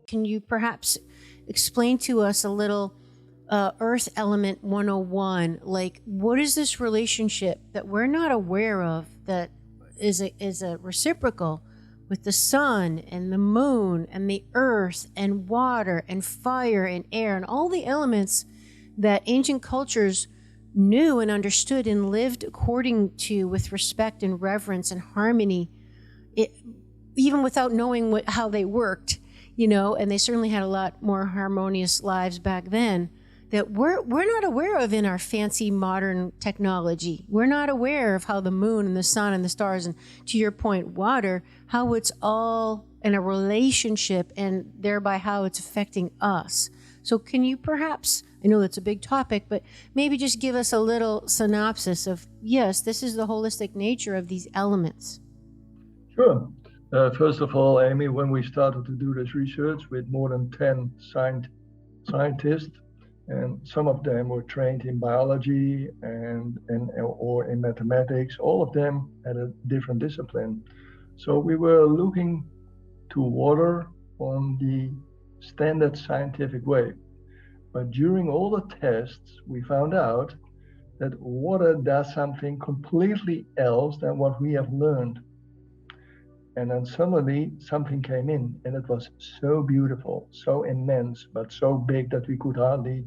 Can you perhaps explain to us a little Earth Element 101? Like, what is this relationship that we're not aware of that is a reciprocal with the sun and the moon and the earth and water and fire and air and all the elements that ancient cultures knew and understood and lived according to with respect and reverence and harmony, even without knowing how they worked, and they certainly had a lot more harmonious lives back then that we're not aware of in our fancy modern technology. We're not aware of how the moon and the sun and the stars and, to your point, water, how it's all in a relationship and thereby how it's affecting us. So can you perhaps, I know that's a big topic, but maybe just give us a little synopsis of, yes, this is the holistic nature of these elements. Sure. First of all, Amy, when we started to do this research with more than 10 scientists, and some of them were trained in biology or in mathematics, all of them had a different discipline. So we were looking to water on the standard scientific way. But during all the tests, we found out that water does something completely else than what we have learned. And then suddenly something came in, and it was so beautiful, so immense, but so big that we could hardly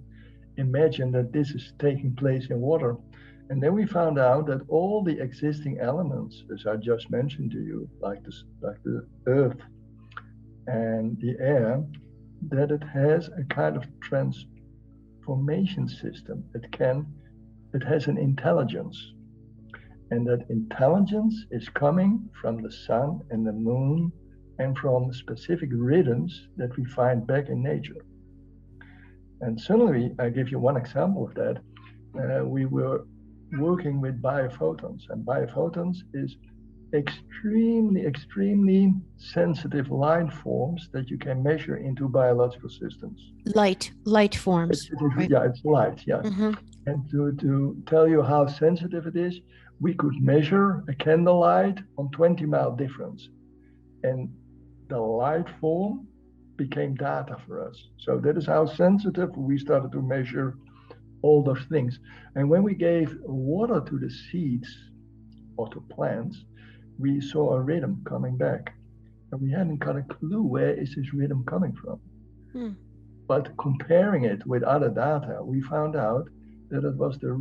imagine that this is taking place in water. And then we found out that all the existing elements, as I just mentioned to you, like the earth and the air, that it has a kind of transformation system. It has an intelligence. And that intelligence is coming from the sun and the moon and from specific rhythms that we find back in nature. And suddenly, I give you one example of that. We were working with biophotons, and biophotons is extremely sensitive light forms that you can measure into biological systems. Light forms. Right? Yeah, it's light, yeah. Mm-hmm. And to tell you how sensitive it is, we could measure a candlelight on 20-mile difference. And the light form became data for us. So that is how sensitive we started to measure all those things. And when we gave water to the seeds or to plants, we saw a rhythm coming back. And we hadn't got a clue where is this rhythm coming from. But comparing it with other data, we found out that it was the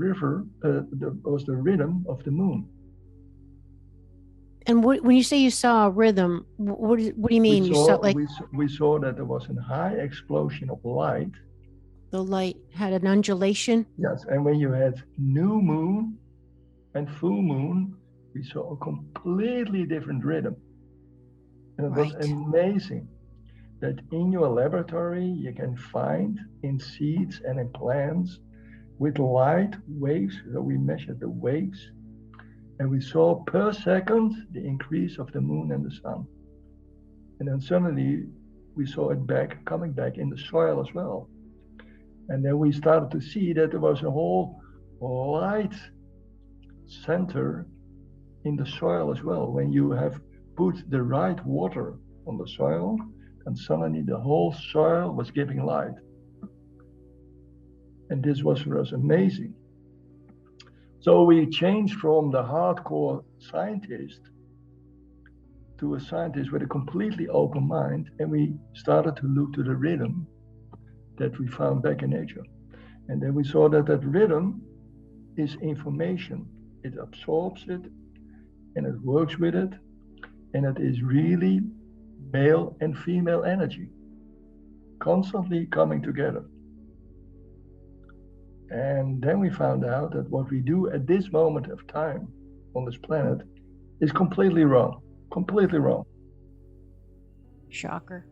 rhythm of the moon. And when you say you saw a rhythm, what do you mean? We saw that there was a high explosion of light. The light had an undulation? Yes, and when you had new moon and full moon, we saw a completely different rhythm. And it was amazing that in your laboratory, you can find in seeds and in plants with light waves, so we measured the waves, and we saw per second the increase of the moon and the sun. And then suddenly we saw it coming back in the soil as well. And then we started to see that there was a whole light center in the soil as well. When you have put the right water on the soil, and suddenly the whole soil was giving light. And this was for us amazing. So we changed from the hardcore scientist to a scientist with a completely open mind, and we started to look to the rhythm that we found back in nature. And then we saw that rhythm is information. It absorbs it, and it works with it, and it is really male and female energy, constantly coming together. And then we found out that what we do at this moment of time on this planet is completely wrong. Completely wrong. Shocker.